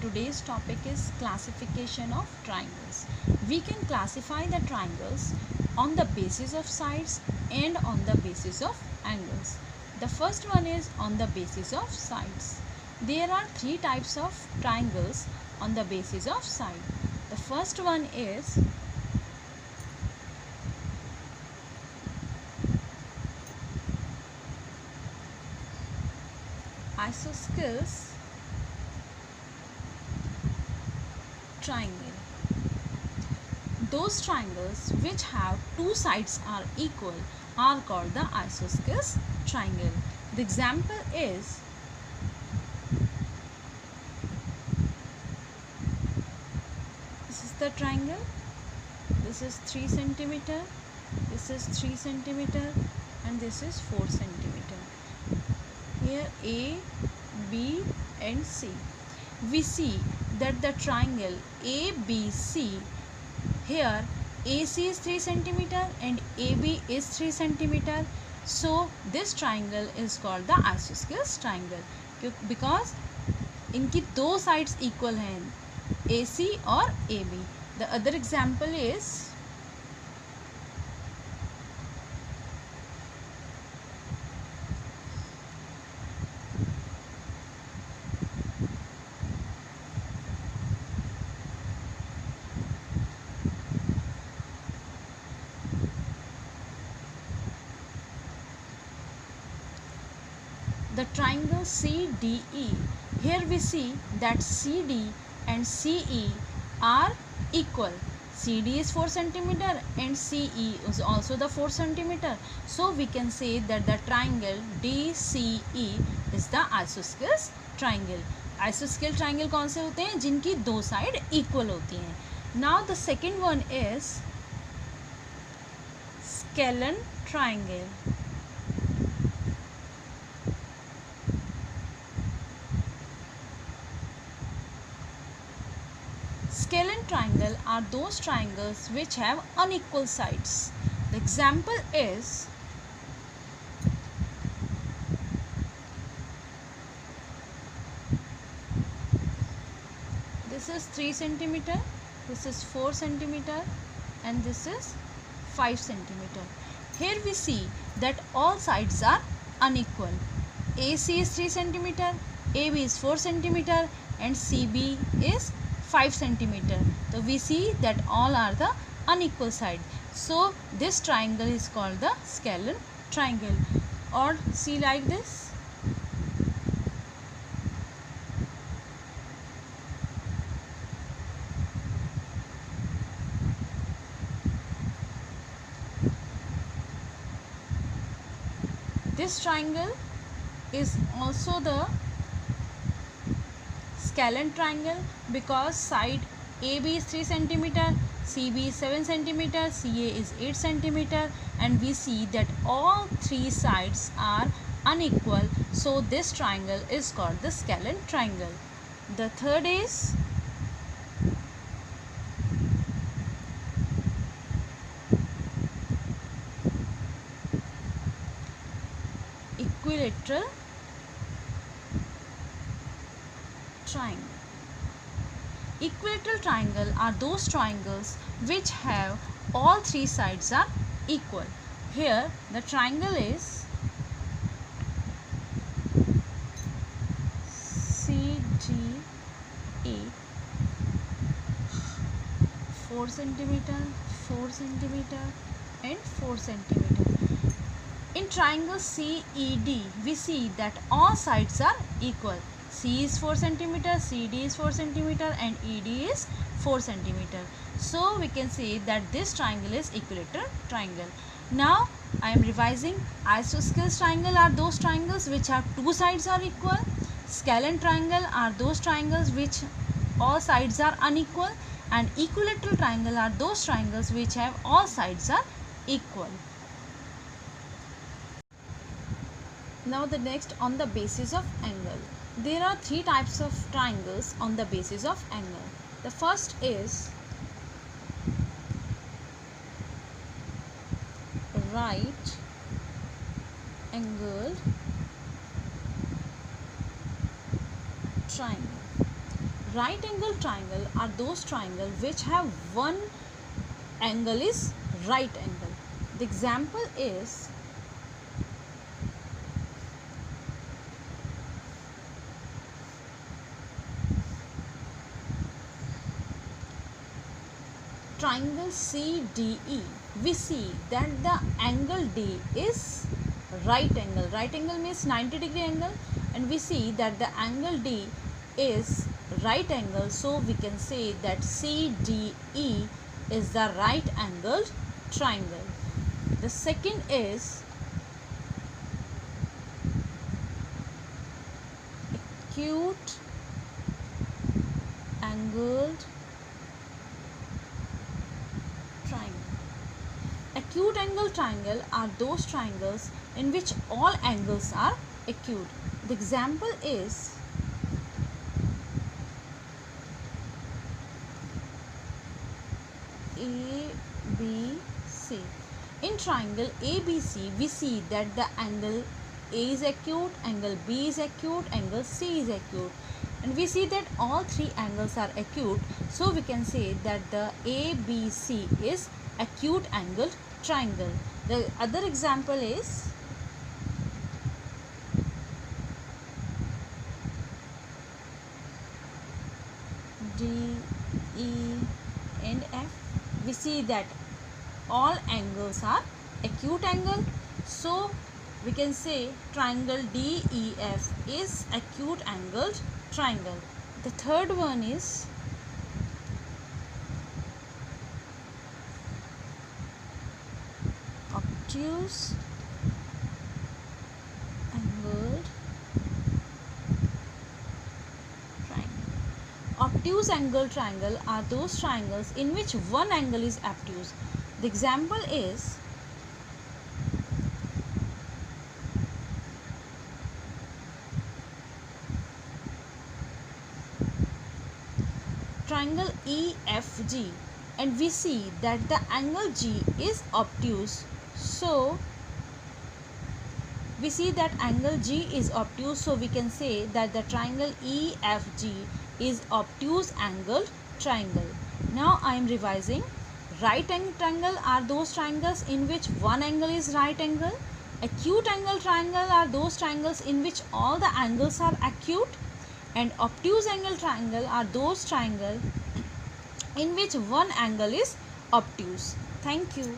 today's topic is classification of triangles. We can classify the triangles on the basis of sides and on the basis of angles. The first one is on the basis of sides. There are three types of triangles on the basis of side. The first one is isosceles triangle. Those triangles which have two sides are equal are called the isosceles triangle. The example is this is the triangle. This is 3 centimeter, this is 3 centimeter, and this is 4 centimeter. Here A, B and C. We see that the triangle ABC, here AC is 3 centimeter and AB is 3 centimeter. So this triangle is called the isosceles triangle because इनकी दो sides equal हैं, AC और AB. The other example is the triangle CDE. Here we see that CD and CE are equal. CD is 4 centimeter and CE is also the 4 centimeter. So we can say that the triangle DCE is the isosceles triangle. Isosceles triangle कौन से होते हैं? जिनकी दो side equal होती हैं. Now the second one is scalene triangle. Scalene triangle are those triangles which have unequal sides. The example is this is 3 centimeter, this is 4 centimeter and this is 5 centimeter. Here we see that all sides are unequal. AC is 3 centimeter, AB is 4 centimeter and CB is 5 centimeter. So we see that all are the unequal side. So this triangle is called the scalene triangle. Or see like this. This triangle is also the scalene triangle because side AB is 3 centimeter, CB is 7 centimeter, CA is 8 centimeter, and we see that all three sides are unequal. So this triangle is called the scalene triangle. The third is equilateral triangle. Equilateral triangle are those triangles which have all three sides are equal. Here the triangle is CDA, 4 centimeter, 4 centimeter and 4 centimeter. In triangle CED, we see that all sides are equal. C is 4 centimeter, CD is 4 centimeter and ED is 4 centimeter. So we can say that this triangle is equilateral triangle. Now I am revising. Isosceles triangle are those triangles which have two sides are equal. Scalene triangle are those triangles which all sides are unequal. And equilateral triangle are those triangles which have all sides are equal. Now the next on the basis of angle. There are three types of triangles on the basis of angle. The first is right angled triangle. Right angle triangle are those triangles which have one angle is right angle. The example is triangle CDE. We see that the angle D is right angle. Right angle means 90-degree angle, and we see that the angle D is right angle, so we can say that CDE is the right angled triangle. The second is acute angled triangle. Acute angle triangle are those triangles in which all angles are acute. The example is ABC. In triangle ABC, we see that the angle A is acute, angle B is acute, angle C is acute, and we see that all three angles are acute, so we can say that the ABC is acute angled triangle. The other example is D, E and F. We see that all angles are acute angle, so we can say triangle DEF is acute angled triangle. The third one is obtuse angled triangle. Obtuse angle triangle are those triangles in which one angle is obtuse. The example is triangle EFG, and we see that the angle G is obtuse, so we see that angle G is obtuse, so we can say that the triangle EFG is obtuse angled triangle. Now I am revising. Right angle triangle are those triangles in which one angle is right angle. Acute angle triangle are those triangles in which all the angles are acute, and obtuse angle triangle are those triangles in which one angle is obtuse. Thank you.